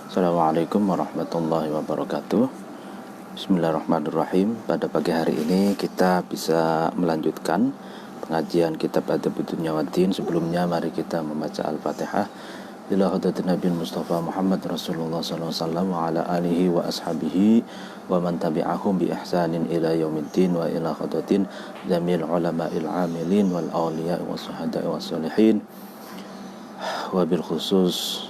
Assalamualaikum warahmatullahi wabarakatuh. Bismillahirrahmanirrahim. Pada pagi hari ini kita bisa melanjutkan pengajian kitab Adabud Dunya Waddin. Sebelumnya mari kita membaca Al-Fatihah. Ila hadratin Nabi Mustafa Muhammad Rasulullah sallallahu alaihi wasallam wa ala alihi wa ashabihi wa man tabi'ahum bi ihsanin ila yaumiddin wa ila hadratin jamil ulama'il amilin wal awliya was syuhada was sholihin wa bil khusus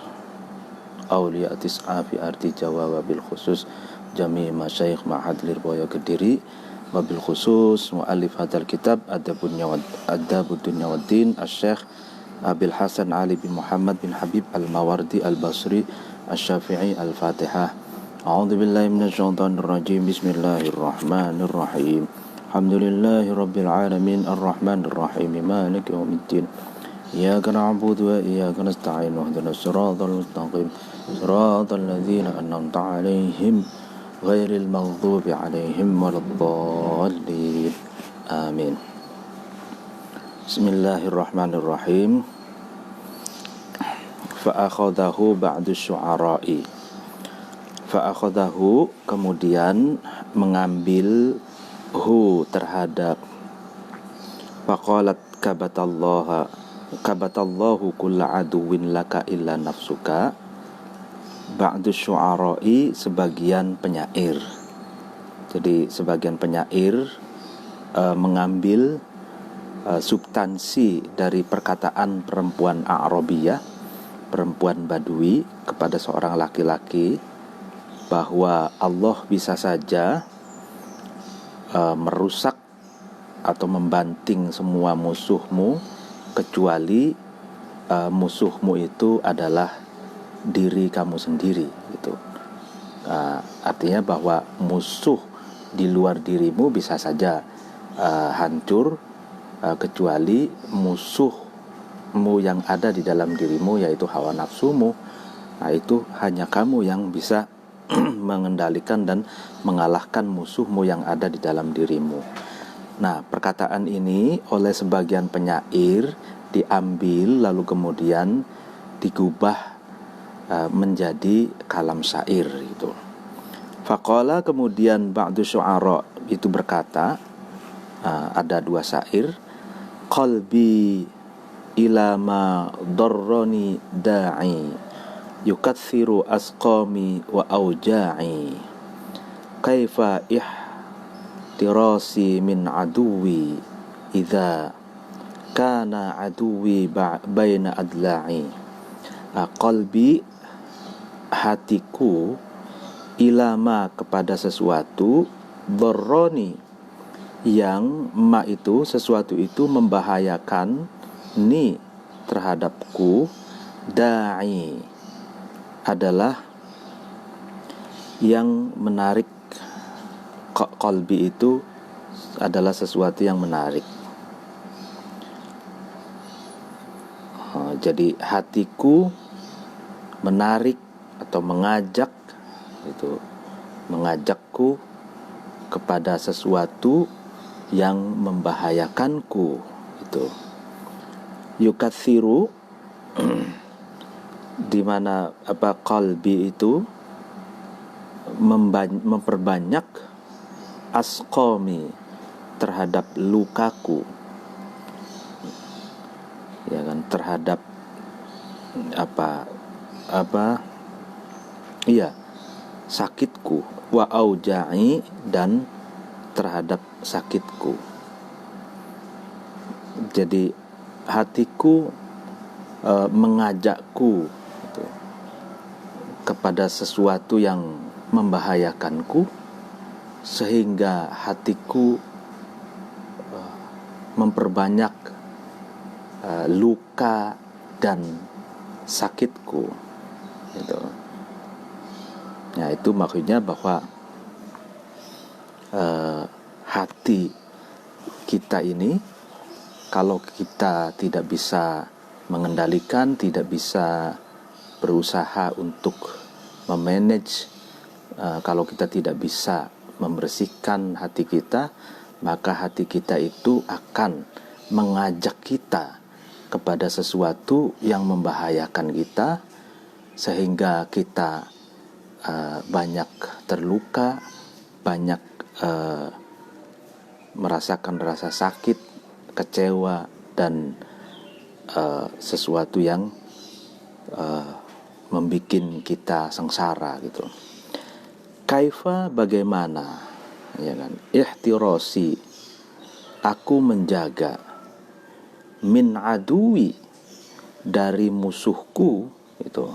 Aulia Tis'a fi arti Jawa, wabil khusus Jami Masyayikh Ma'had Lirboyo Kediri, wabil khusus mu'alif hadal kitab Adabud Dunya Waddin Asy-Syaikh Abil Hasan Ali bin Muhammad bin Habib Al-Mawardi Al-Basri Asy-Syafi'i. Al-Fatihah. A'udzu billahi minasyaitonir rajim. Bismillahirrahmanirrahim. Alhamdulillahi rabbil alamin arrahmanir rahim maliki yaumiddin. Iyyaka na'budu wa iyyaka nasta'in ihdinas siratal mustaqim siratal ladzina an'amta 'alaihim ghairil maghdubi 'alaihim waladdallin. Amin. Bismillahirrahmanirrahim. Fa akhadahu ba'du syu'ara'i. Fa akhadahu, kemudian mengambil hu terhadap faqalat kabatallahu kulla aduwin laka illa nafsuka ba'du syu'ara'i, sebagian penyair. Jadi sebagian penyair mengambil substansi dari perkataan perempuan A'rabiyah, perempuan Badui kepada seorang laki-laki, bahwa Allah bisa saja merusak atau membanting semua musuhmu kecuali musuhmu itu adalah diri kamu sendiri, gitu. Artinya bahwa musuh di luar dirimu bisa saja hancur, kecuali musuhmu yang ada di dalam dirimu, yaitu hawa nafsumu. Nah, itu hanya kamu yang bisa mengendalikan dan mengalahkan musuhmu yang ada di dalam dirimu. Nah, perkataan ini oleh sebagian penyair diambil lalu kemudian digubah menjadi kalam syair itu. Faqala, kemudian ba'du syu'ara itu berkata, ada dua syair, qalbi ila ma darrani da'i yukatsiru asqami wa auja'i kaifa ihtirasi min aduwi idza kana aduwi baina adla'i. Qalbi, hatiku, ilama, kepada sesuatu, darroni, yang ma itu, sesuatu itu membahayakan, ni, terhadapku, da'i, adalah yang menarik. Qalbi itu adalah sesuatu yang menarik. Jadi hatiku menarik atau mengajak, itu mengajakku kepada sesuatu yang membahayakanku, itu. Yukatsiru, di mana qalbi itu memperbanyak, asqami, terhadap lukaku, ya kan, terhadap sakitku, wa auja'i, dan terhadap sakitku. Jadi hatiku mengajakku gitu, kepada sesuatu yang membahayakanku, sehingga hatiku memperbanyak luka dan sakitku, gitu. Ya, itu maksudnya bahwa hati kita ini, kalau kita tidak bisa mengendalikan, tidak bisa berusaha untuk memanage, kalau kita tidak bisa membersihkan hati kita, maka hati kita itu akan mengajak kita kepada sesuatu yang membahayakan kita, sehingga kita banyak terluka, banyak merasakan rasa sakit, kecewa, dan sesuatu yang membuat kita sengsara gitu. Kaifa, bagaimana, ya kan? Ihtirasi, aku menjaga, min aduwi, dari musuhku itu.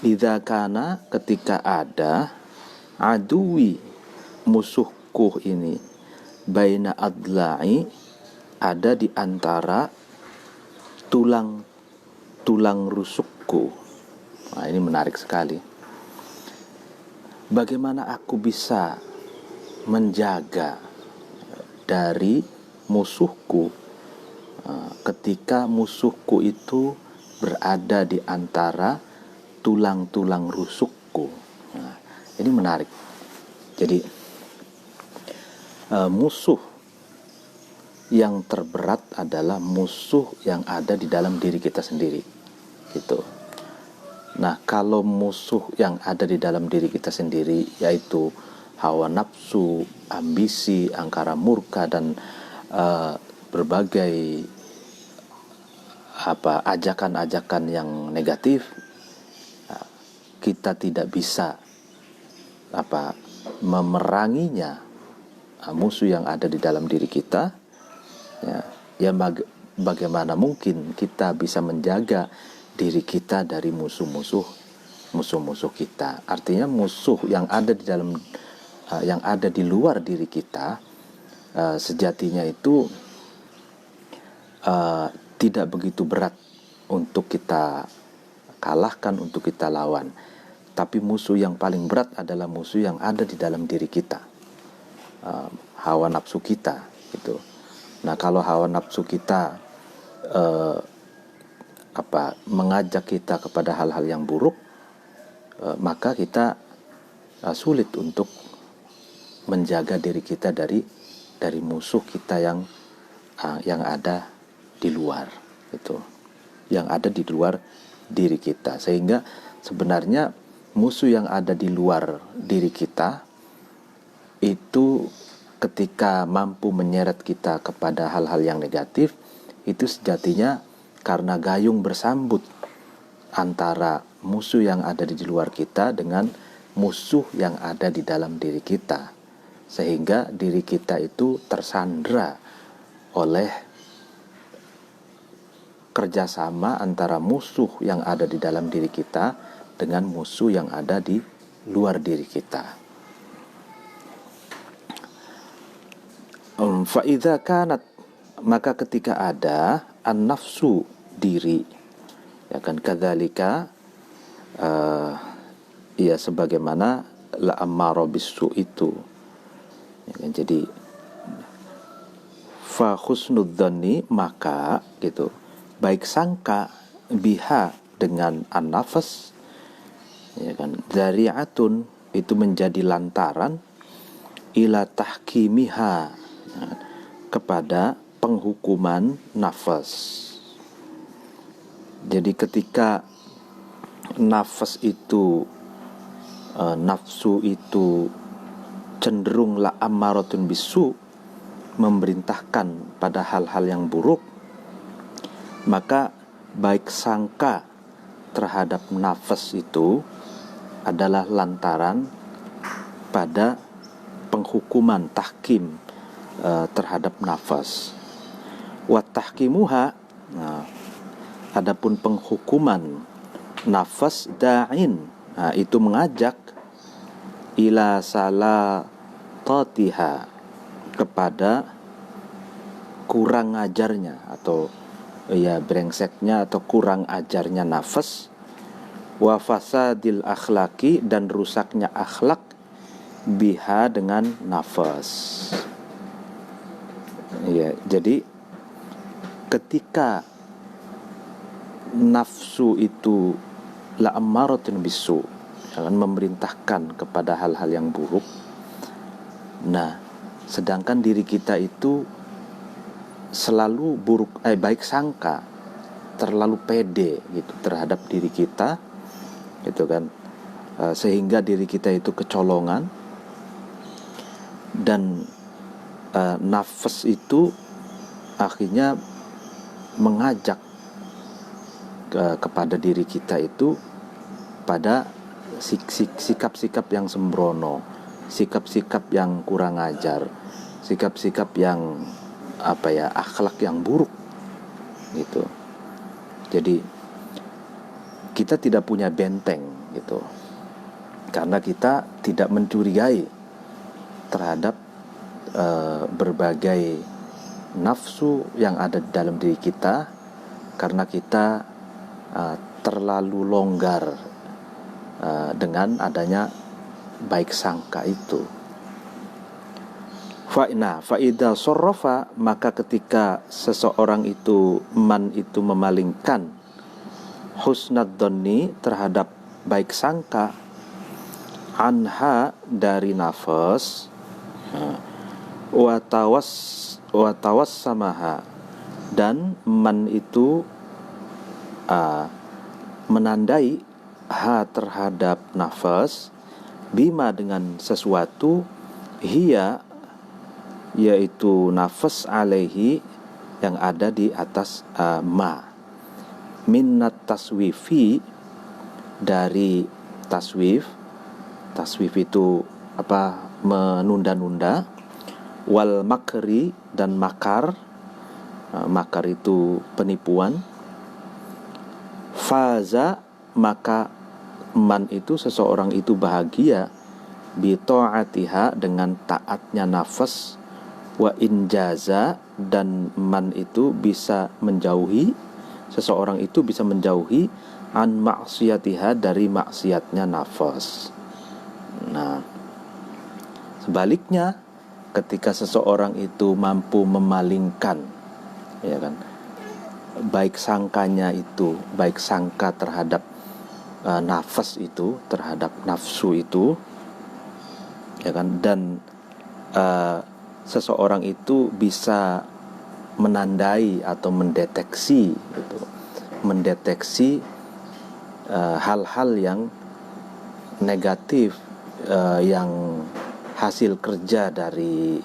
Idza kana, ketika ada, aduwi, musuhku ini, baina adla'i, ada di antara tulang rusukku. Nah, ini menarik sekali. Bagaimana aku bisa menjaga dari musuhku ketika musuhku itu berada di antara tulang-tulang rusukku. Nah, ini menarik. Jadi musuh yang terberat adalah musuh yang ada di dalam diri kita sendiri, gitu. Nah, kalau musuh yang ada di dalam diri kita sendiri, yaitu hawa nafsu, ambisi, angkara murka, dan berbagai ajakan-ajakan yang negatif, kita tidak bisa memeranginya, musuh yang ada di dalam diri kita. Bagaimana mungkin kita bisa menjaga diri kita dari musuh-musuh kita? Artinya musuh yang ada di dalam, yang ada di luar diri kita, sejatinya itu tidak begitu berat untuk kita kalahkan, untuk kita lawan. Tapi musuh yang paling berat adalah musuh yang ada di dalam diri kita, hawa nafsu kita, gitu. Nah, kalau hawa nafsu kita mengajak kita kepada hal-hal yang buruk, maka kita sulit untuk menjaga diri kita dari musuh kita yang ada di luar, gitu, yang ada di luar diri kita. Sehingga sebenarnya musuh yang ada di luar diri kita itu ketika mampu menyeret kita kepada hal-hal yang negatif, itu sejatinya karena gayung bersambut antara musuh yang ada di luar kita dengan musuh yang ada di dalam diri kita, sehingga diri kita itu tersandra oleh kerjasama antara musuh yang ada di dalam diri kita dengan musuh yang ada di luar diri kita. Fa'idha kanat, maka ketika ada an-nafsu, diri, ya kan, kadzalika sebagaimana la ammara bisu itu, ya kan. Jadi fa husnudzanni, maka gitu, baik sangka, biha, dengan an-nafas, ya kan, dzari'atun, itu menjadi lantaran, ila tahkimiha, kepada penghukuman nafas. Jadi ketika nafas itu, nafsu itu cenderung la ammaratun bisu, memerintahkan pada hal-hal yang buruk, maka baik sangka terhadap nafas itu adalah lantaran pada penghukuman, tahkim, terhadap nafas. Wa tahkimuha, adapun penghukuman nafas, da'in, itu mengajak ila salatatiha, kepada kurang ajarnya atau brengseknya atau kurang ajarnya nafas, wa fasadil akhlaki, dan rusaknya akhlak, biha, dengan nafas. Ya, jadi ketika nafsu itu la ammaratun bisu, jangan memerintahkan kepada hal-hal yang buruk. Nah, sedangkan diri kita itu selalu baik sangka, terlalu pede gitu terhadap diri kita, gitu kan. sehingga diri kita itu kecolongan, dan nafas itu akhirnya mengajak kepada diri kita itu pada sikap-sikap yang sembrono, sikap-sikap yang kurang ajar, sikap-sikap yang akhlak yang buruk gitu. Jadi kita tidak punya benteng gitu, karena kita tidak mencurigai terhadap berbagai nafsu yang ada di dalam diri kita, karena kita terlalu longgar dengan adanya baik sangka itu. Fa'idha sorrofa, maka ketika seseorang itu memalingkan husnad dhanni terhadap baik sangka, anha dari nafas, watawas samaha, dan man itu menandai ha terhadap nafas, bima dengan sesuatu, hiya yaitu nafas, alaihi yang ada di atas ma, minnat taswifi dari taswif itu menunda-nunda, wal makri dan makar itu penipuan, faza maka man itu seseorang itu bahagia, bi ta'atiha dengan taatnya nafas, wa injaza dan man itu bisa menjauhi, seseorang itu bisa menjauhi an maksiyatiha dari maksiatnya nafas. Nah, sebaliknya ketika seseorang itu mampu memalingkan, ya kan, baik sangkanya itu, baik sangka terhadap nafas itu, terhadap nafsu itu, ya kan, dan seseorang itu bisa menandai atau mendeteksi gitu, mendeteksi hal-hal yang negatif, yang hasil kerja dari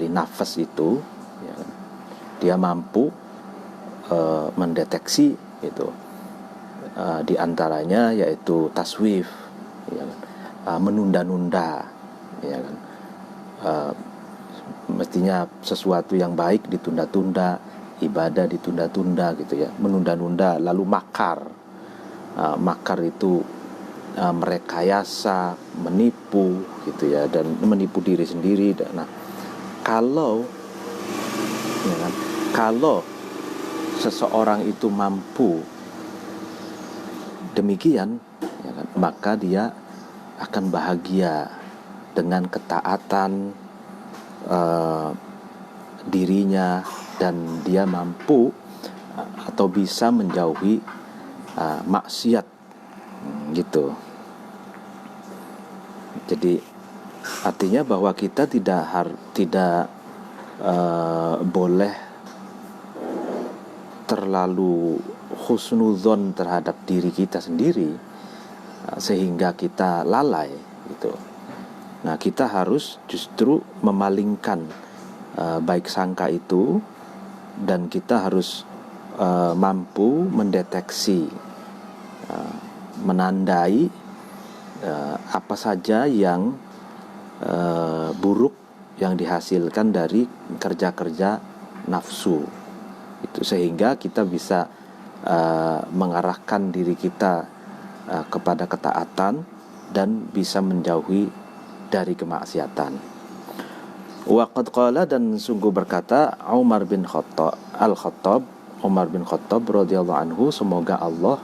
nafas itu, ya kan? Dia mampu mendeteksi itu, di antaranya yaitu taswif, ya kan? Menunda-nunda, ya kan? Mestinya sesuatu yang baik ditunda-tunda, ibadah ditunda-tunda gitu ya, menunda-nunda. Lalu makar itu merekayasa, menipu gitu ya, dan menipu diri sendiri. Nah, kalau seseorang itu mampu demikian, ya kan, maka dia akan bahagia dengan ketaatan dirinya, dan dia mampu atau bisa menjauhi maksiat gitu. Jadi artinya bahwa kita tidak boleh terlalu husnudzon terhadap diri kita sendiri sehingga kita lalai gitu. Nah, kita harus justru memalingkan baik sangka itu, dan kita harus mampu mendeteksi, menandai apa saja yang buruk yang dihasilkan dari kerja-kerja nafsu itu, sehingga kita bisa mengarahkan diri kita kepada ketaatan dan bisa menjauhi dari kemaksiatan. Waqad qala, dan sungguh berkata Umar bin Khattab radhiyallahu anhu, semoga Allah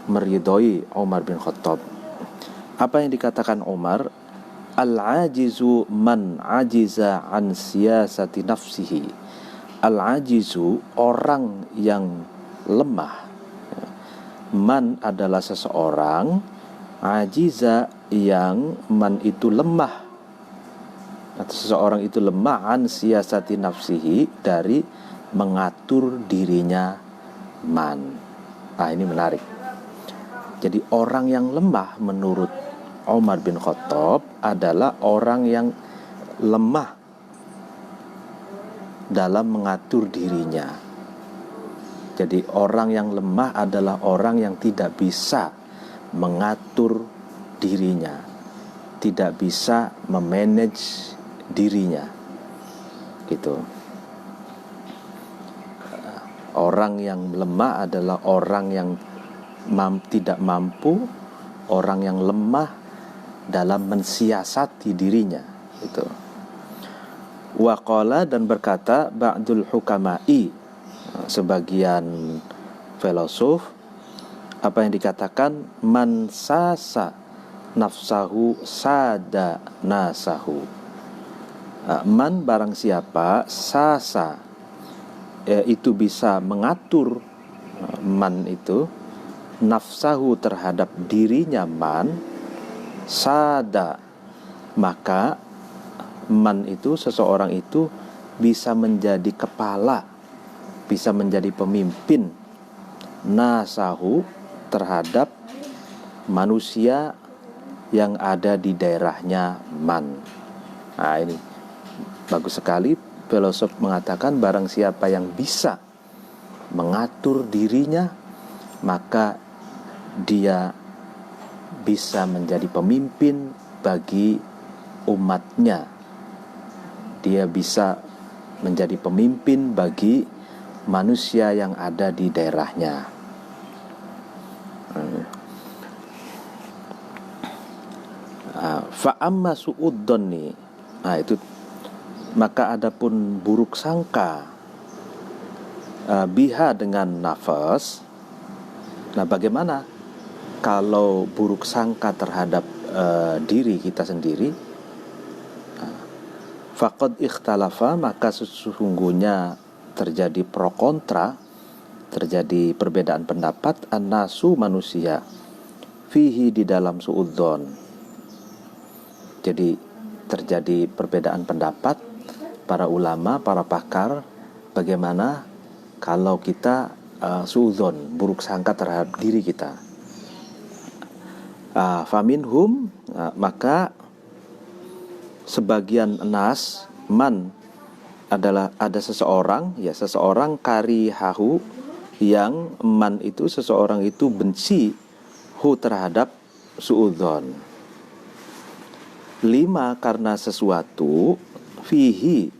meridhoi Umar bin Khattab. Apa yang dikatakan Umar? Al-ajizu man ajiza an siyasati nafsihi. Al-ajizu, orang yang lemah. Man adalah seseorang, ajiza yang man itu lemah, atau seseorang itu lemah, an siyasati nafsihi dari mengatur dirinya man. Nah, ini menarik. Jadi orang yang lemah menurut Umar bin Khattab adalah orang yang lemah dalam mengatur dirinya. Jadi orang yang lemah adalah orang yang tidak bisa mengatur dirinya, tidak bisa memanage dirinya, gitu. Orang yang lemah adalah orang yang tidak mampu, orang yang lemah dalam mensiasati dirinya, gitu. Waqala, dan berkata ba'dul hukama'i, sebagian filosof, apa yang dikatakan, man sasa nafsahu sada nasahu. Man, barang siapa, sasa, itu bisa mengatur, man itu nafsahu terhadap dirinya man, sada, maka man itu, seseorang itu bisa menjadi kepala, bisa menjadi pemimpin, nasahu, terhadap manusia yang ada di daerahnya man. Nah, ini bagus sekali. Filosof mengatakan barang siapa yang bisa mengatur dirinya, maka dia bisa menjadi pemimpin bagi umatnya. Dia bisa menjadi pemimpin bagi manusia yang ada di daerahnya. Fa'amma su'uddoni, nah itu, maka adapun buruk sangka biha, dengan nafas. Nah, bagaimana kalau buruk sangka terhadap diri kita sendiri? Faqad ikhtalafa, maka sesungguhnya terjadi pro kontra, terjadi perbedaan pendapat, annasu, manusia, fihi, di dalam suudzon. Jadi terjadi perbedaan pendapat para ulama, para pakar, bagaimana kalau kita suudzon, buruk sangka terhadap diri kita. Faminhum, maka sebagian nas, man adalah ada seseorang, ya seseorang, karihahu, yang man itu, seseorang itu benci hu, terhadap suudzon. 5, karena sesuatu, fihi,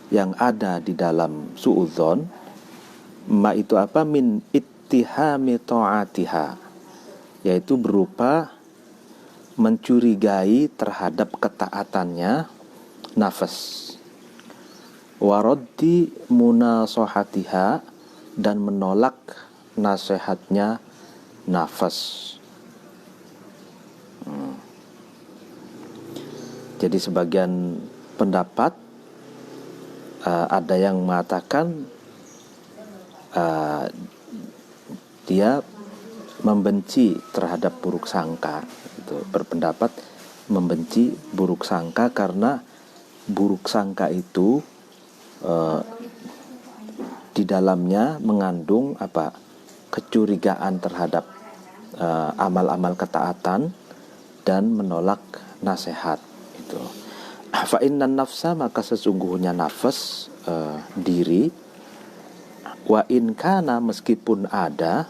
yang ada di dalam suudzon, ma itu apa, min ittihami ta'atiha, yaitu berupa mencurigai terhadap ketaatannya nafas, waraddi munasohatiha, dan menolak nasihatnya nafas. Jadi sebagian pendapat ada yang mengatakan dia membenci terhadap buruk sangka, itu berpendapat membenci buruk sangka karena buruk sangka itu di dalamnya mengandung apa, kecurigaan terhadap amal-amal ketaatan dan menolak nasihat. Itu fa innan nafsa, maka sesungguhnya nafas, diri, wa in kana, meskipun ada,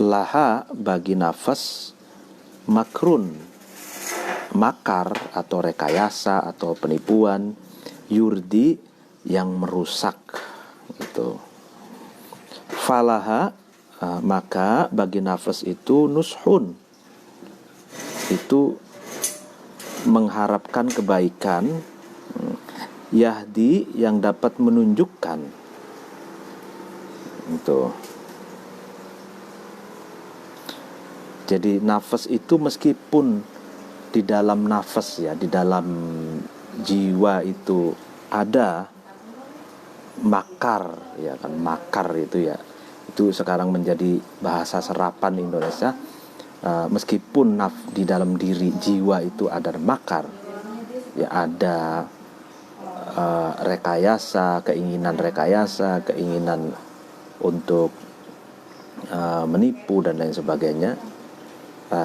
laha, bagi nafas, makrun, makar atau rekayasa atau penipuan, yurdi, yang merusak, gitu. Falaha, maka bagi nafas itu nushun, itu mengharapkan kebaikan, yahdi, yang dapat menunjukkan, itu. Jadi nafas itu meskipun di dalam nafas, ya, di dalam jiwa itu ada makar, ya kan, makar itu, ya, itu sekarang menjadi bahasa serapan Indonesia. Meskipun di dalam diri jiwa itu ada makar, ya, ada rekayasa, keinginan untuk menipu dan lain sebagainya,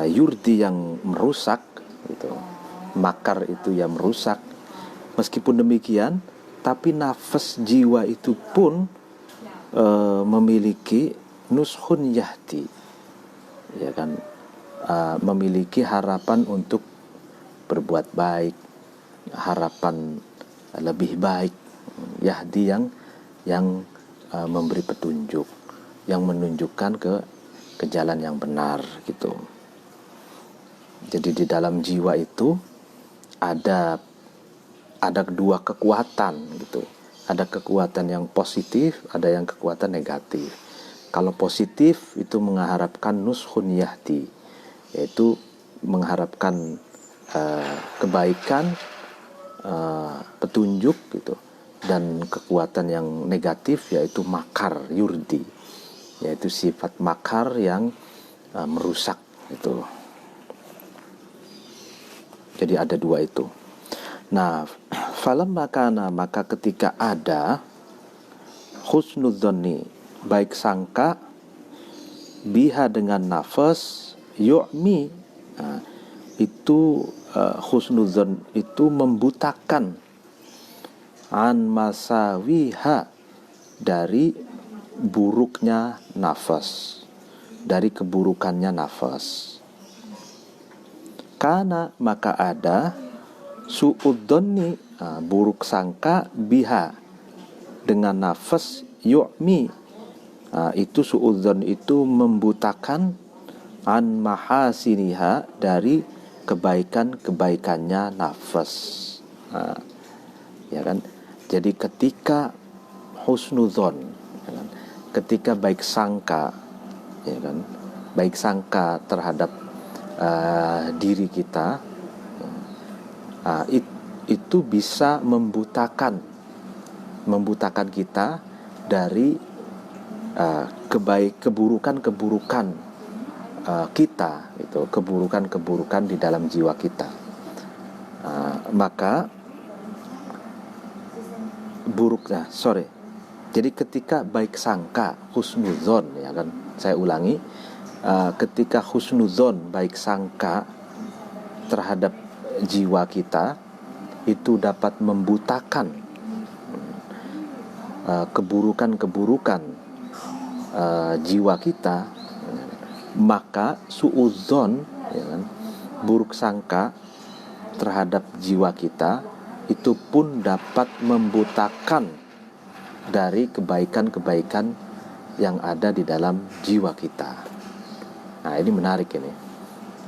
yurdi yang merusak gitu. Makar itu yang merusak. Meskipun demikian, tapi nafas jiwa itu pun memiliki nushun yahdi, ya kan, memiliki harapan untuk berbuat baik, harapan lebih baik, yahdi yang memberi petunjuk, yang menunjukkan ke jalan yang benar gitu. Jadi di dalam jiwa itu ada dua kekuatan gitu. Ada kekuatan yang positif, ada yang kekuatan negatif. Kalau positif itu mengharapkan nushun yahdi, yaitu mengharapkan kebaikan, petunjuk gitu. Dan kekuatan yang negatif yaitu makar, yurdi, yaitu sifat makar yang merusak itu. Jadi ada dua itu. Nah, falamma kana, maka ketika ada husnudzonni, baik sangka, biha dengan nafas, yu'mi, itu husnudzon itu membutakan an masawiha, dari buruknya nafas, dari keburukannya nafas. Karena maka ada su'udzonni, buruk sangka, biha dengan nafas, yu'mi, itu su'udzon itu membutakan an mahasiniha, dari kebaikan-kebaikannya nafas. Ya kan? Jadi ketika husnudzon, ya kan? Ketika baik sangka, ya kan? Baik sangka terhadap diri kita, itu bisa membutakan kita dari keburukan-keburukan kita, itu keburukan-keburukan di dalam jiwa kita. Maka jadi ketika baik sangka, husnudzon, ya kan, saya ulangi, ketika husnudzon, baik sangka terhadap jiwa kita, itu dapat membutakan keburukan-keburukan jiwa kita, maka suudzon, ya kan, buruk sangka terhadap jiwa kita itu pun dapat membutakan dari kebaikan-kebaikan yang ada di dalam jiwa kita. Nah, ini menarik ini.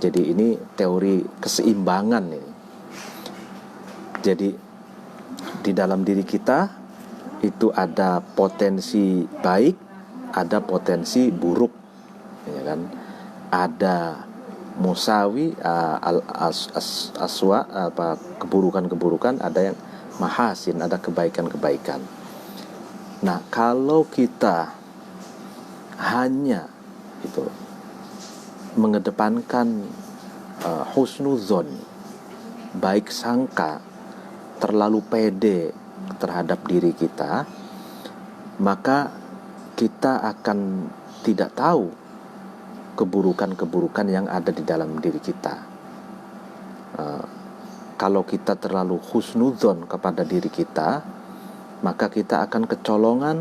Jadi ini teori keseimbangan ini. Jadi di dalam diri kita itu ada potensi baik, ada potensi buruk, ya kan? Ada musawi, aswa, keburukan-keburukan, ada yang mahasin, ada kebaikan-kebaikan. Nah, kalau kita hanya itu mengedepankan husnudzon, baik sangka, terlalu pede terhadap diri kita, maka kita akan tidak tahu keburukan-keburukan yang ada di dalam diri kita. Kalau kita terlalu husnudzon kepada diri kita, maka kita akan kecolongan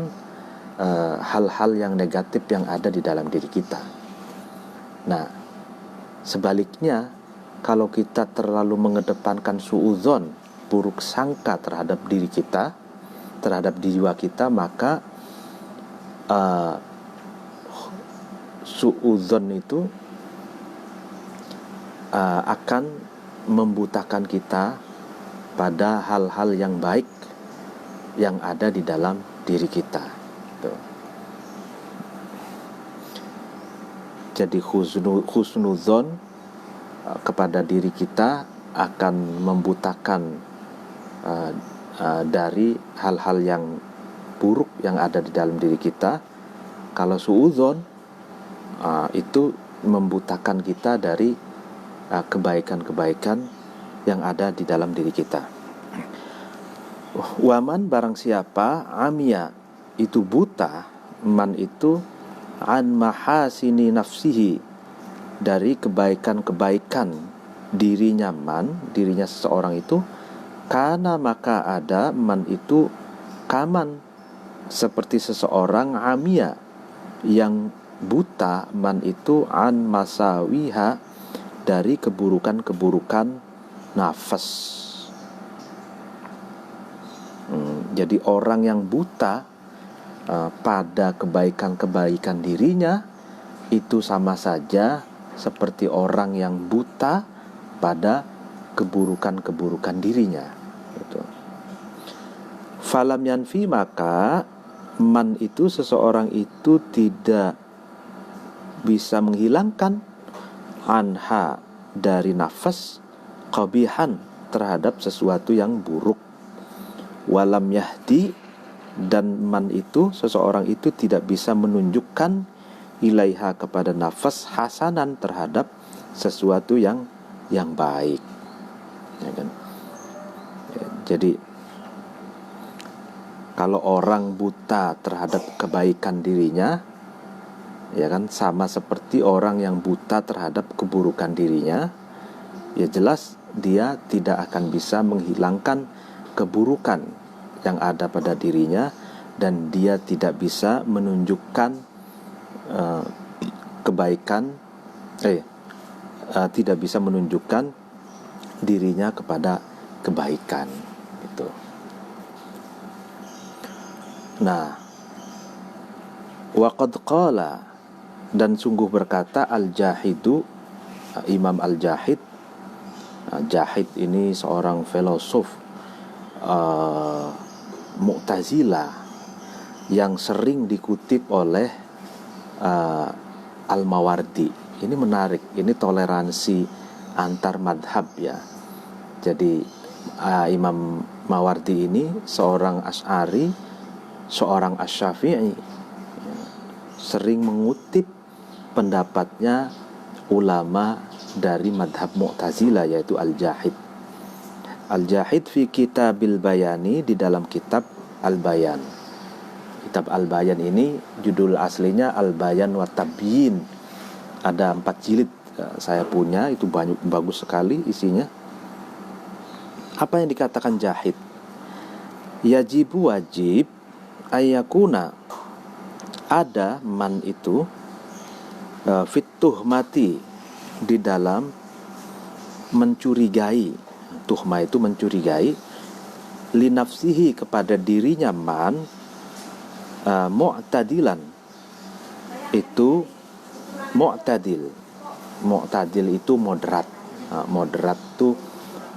hal-hal yang negatif yang ada di dalam diri kita. Nah, sebaliknya, kalau kita terlalu mengedepankan suudzon, buruk sangka terhadap diri kita, terhadap jiwa kita, maka suudzon itu akan membutakan kita pada hal-hal yang baik yang ada di dalam diri kita. Tuh. Jadi husnudzon kepada diri kita akan membutakan dari hal-hal yang buruk yang ada di dalam diri kita. Kalau suudzon itu membutakan kita dari kebaikan-kebaikan yang ada di dalam diri kita. Waman, barang siapa, amia itu buta, man itu an mahasini nafsihi, dari kebaikan-kebaikan dirinya dirinya seseorang itu, kana maka ada man itu kaman, seperti seseorang amia yang buta, man itu an masawiha, dari keburukan-keburukan nafas. Jadi orang yang buta pada kebaikan-kebaikan dirinya itu sama saja seperti orang yang buta pada keburukan-keburukan dirinya. Gitu. Falam yanfi, maka man itu seseorang itu tidak bisa menghilangkan anha, dari nafas, qabihan, terhadap sesuatu yang buruk. Walam yahdi, dan man itu seseorang itu tidak bisa menunjukkan ilaiha, kepada nafas, hasanan, terhadap sesuatu yang baik, ya kan? Jadi kalau orang buta terhadap kebaikan dirinya, ya kan, sama seperti orang yang buta terhadap keburukan dirinya, ya jelas dia tidak akan bisa menghilangkan keburukan yang ada pada dirinya, dan dia tidak bisa menunjukkan kebaikan, tidak bisa menunjukkan dirinya kepada kebaikan, gitu. Nah, waqad qala, dan sungguh berkata al-Jahidu, Imam al-Jahid. Jahid ini seorang filosof Mu'tazilah yang sering dikutip oleh Al-Mawardi. Ini menarik, ini toleransi antar madhab, ya. Jadi Imam Mawardi ini seorang Asy'ari, seorang Asy-Syafi'i, sering mengutip pendapatnya ulama dari madhab Mu'tazilah, yaitu Al-Jahid. Al-Jahid fi Kitabil Bayani, di dalam kitab Al-Bayan. Kitab Al-Bayan ini judul aslinya Al-Bayan wa Tabyin. Ada 4 jilid, saya punya, itu banyak, bagus sekali isinya. Apa yang dikatakan Jahid? Yajibu, wajib, ayyakuna, ada man itu, fituhmati, di dalam mencurigai. Tuhma itu mencurigai, linafsihi, kepada dirinya man, mu'tadilan, itu mu'tadil. Mu'tadil itu moderat. Moderat itu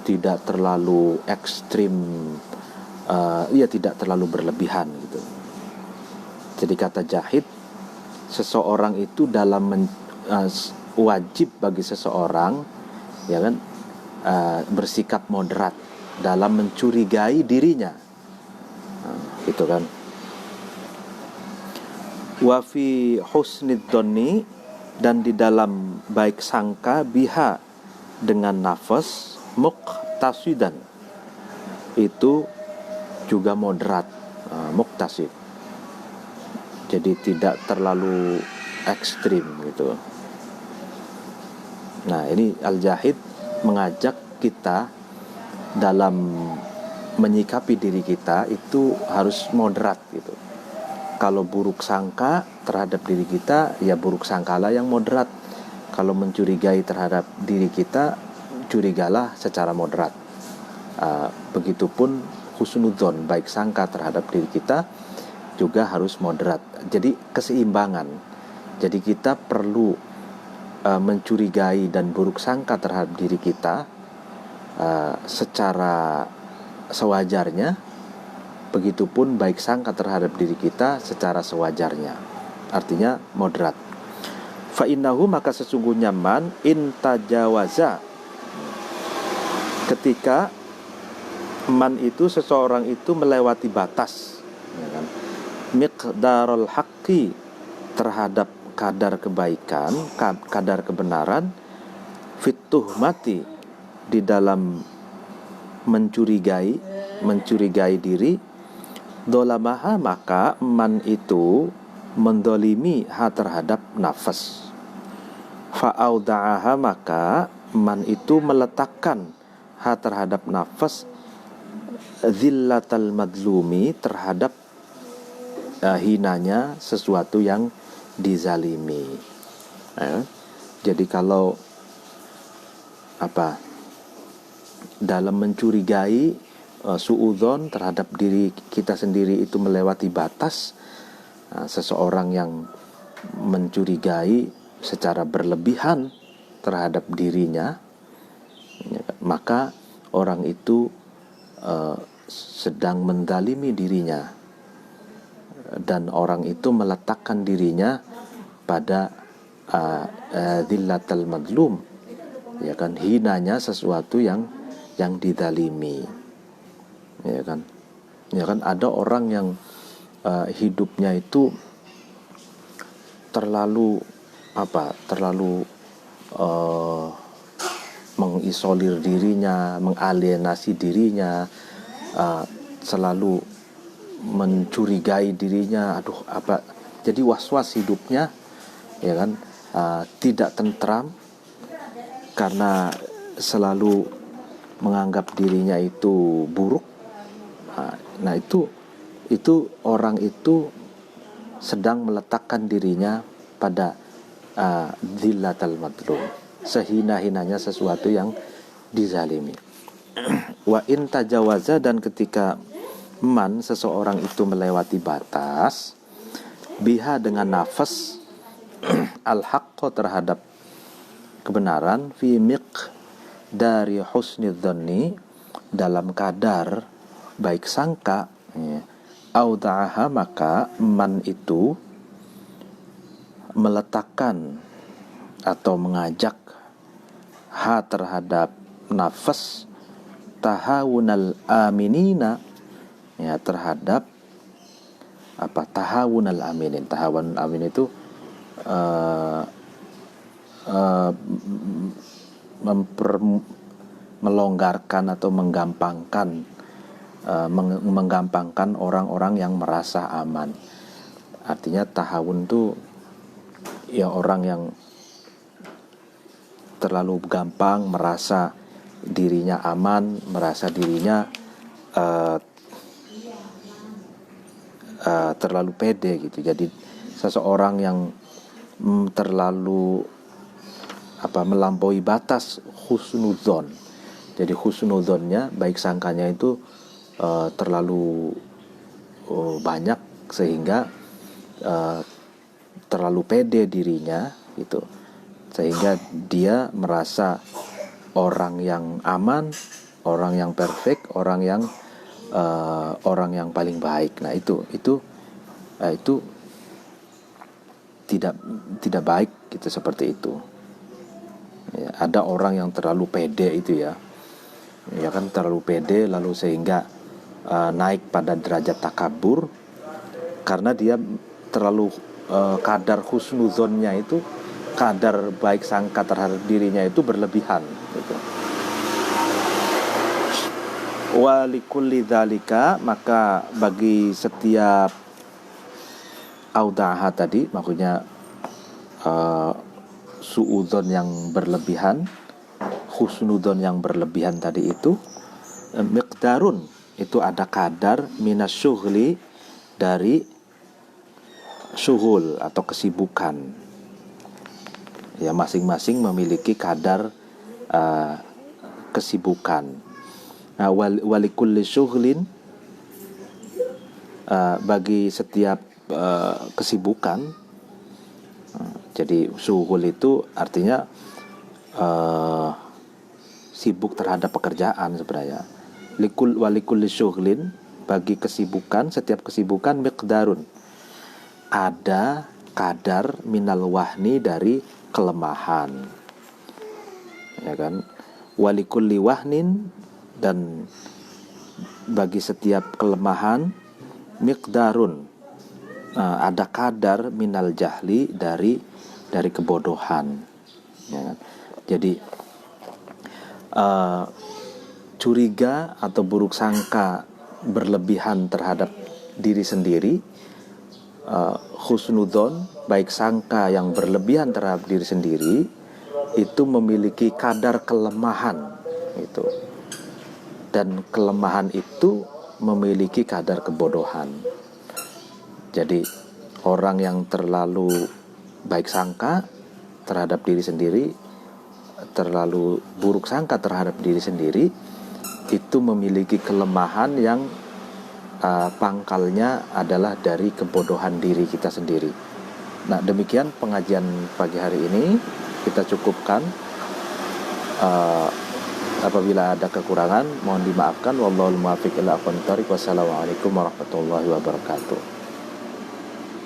tidak terlalu ekstrim, tidak terlalu berlebihan, gitu. Jadi kata Jahid, seseorang itu dalam wajib bagi seseorang, ya kan, bersikap moderat dalam mencurigai dirinya, gitu kan. Wa fi husnid dhanni, dan di dalam baik sangka, biha, dengan nafas, muqtasidan, itu juga moderat, muqtasid. Jadi tidak terlalu ekstrim, gitu. Nah, ini Al-Jahid mengajak kita dalam menyikapi diri kita itu harus moderat, gitu. Kalau buruk sangka terhadap diri kita, ya buruk sangkalah yang moderat. Kalau mencurigai terhadap diri kita, curigalah secara moderat. Begitupun husnudzon, baik sangka terhadap diri kita juga harus moderat. Jadi keseimbangan. Jadi kita perlu mencurigai dan buruk sangka terhadap diri kita secara sewajarnya, begitupun baik sangka terhadap diri kita secara sewajarnya. Artinya moderat. Fa innahu, maka sesungguhnya man, intajawaza, ketika man itu seseorang itu melewati batas, ya kan, miqdarul haqqi, terhadap kadar kebaikan, kadar kebenaran, fituhmati, di dalam mencurigai diri, dolamaha, maka man itu mendolimi ha terhadap nafas. Fa'auda'aha, maka man itu meletakkan ha terhadap nafas, zillatal madlumi, terhadap hinanya sesuatu yang dizalimi. Jadi kalau dalam mencurigai suudzon terhadap diri kita sendiri itu melewati batas, seseorang yang mencurigai secara berlebihan terhadap dirinya, maka orang itu sedang menzalimi dirinya, dan orang itu meletakkan dirinya pada zillatal madlum, ya kan, hinanya sesuatu yang dizalimi, ya kan ada orang yang hidupnya itu terlalu mengisolir dirinya, mengalienasi dirinya, selalu mencurigai dirinya, jadi was-was hidupnya, ya kan, tidak tentram karena selalu menganggap dirinya itu buruk. Nah itu orang itu sedang meletakkan dirinya pada zillatal madlum, sehina-hinanya sesuatu yang dizalimi. Wa in tajawaza, dan ketika seseorang itu melewati batas, biha dengan nafas, al-haqqo terhadap kebenaran, fi dari husnidzanni, dalam kadar baik sangka, auda'aha, maka man itu meletakkan atau mengajak ha terhadap nafas, tahawunal aminina, ya, terhadap tahawunal aminin. Tahawunal amin itu melonggarkan atau menggampangkan orang-orang yang merasa aman. Artinya tahawun itu ya orang yang terlalu gampang merasa dirinya aman, merasa dirinya terlalu pede gitu. Jadi seseorang yang terlalu melampaui batas husnudzon. Jadi husnudzonnya, baik sangkanya itu terlalu banyak sehingga terlalu pede dirinya gitu, sehingga dia merasa orang yang aman, orang yang perfect, orang yang paling baik. Nah itu tidak baik gitu, seperti itu. Ya, ada orang yang terlalu pede itu ya kan, terlalu pede lalu sehingga naik pada derajat takabur karena dia terlalu kadar husnuzonnya itu, kadar baik sangka terhadap dirinya itu berlebihan gitu. Walikulli dzalika, maka bagi setiap audaha tadi, maksudnya suudzon yang berlebihan, husnudon yang berlebihan tadi itu, miqdarun, itu ada kadar minasyughli, dari syughul atau kesibukan. Ya, masing-masing memiliki kadar kesibukan. Nah, walikulli syughlin, bagi setiap kesibukan. Jadi syughul itu artinya sibuk terhadap pekerjaan sebenarnya. Walikulli syughlin, bagi kesibukan, setiap kesibukan, miqdarun, ada kadar minal wahni, dari kelemahan, ya kan. Walikulli wahnin, dan bagi setiap kelemahan, miqdarun, ada kadar minal jahli, dari kebodohan, ya kan? Jadi curiga atau buruk sangka berlebihan terhadap diri sendiri husnudzon, baik sangka yang berlebihan terhadap diri sendiri, itu memiliki kadar kelemahan itu, dan kelemahan itu memiliki kadar kebodohan. Jadi orang yang terlalu baik sangka terhadap diri sendiri, terlalu buruk sangka terhadap diri sendiri, itu memiliki kelemahan yang pangkalnya adalah dari kebodohan diri kita sendiri. Nah, demikian pengajian pagi hari ini, kita cukupkan. Apabila ada kekurangan mohon dimaafkan. Wallahul muwaffiq ila aqwamit thoriq. Wassalamualaikum warahmatullahi wabarakatuh.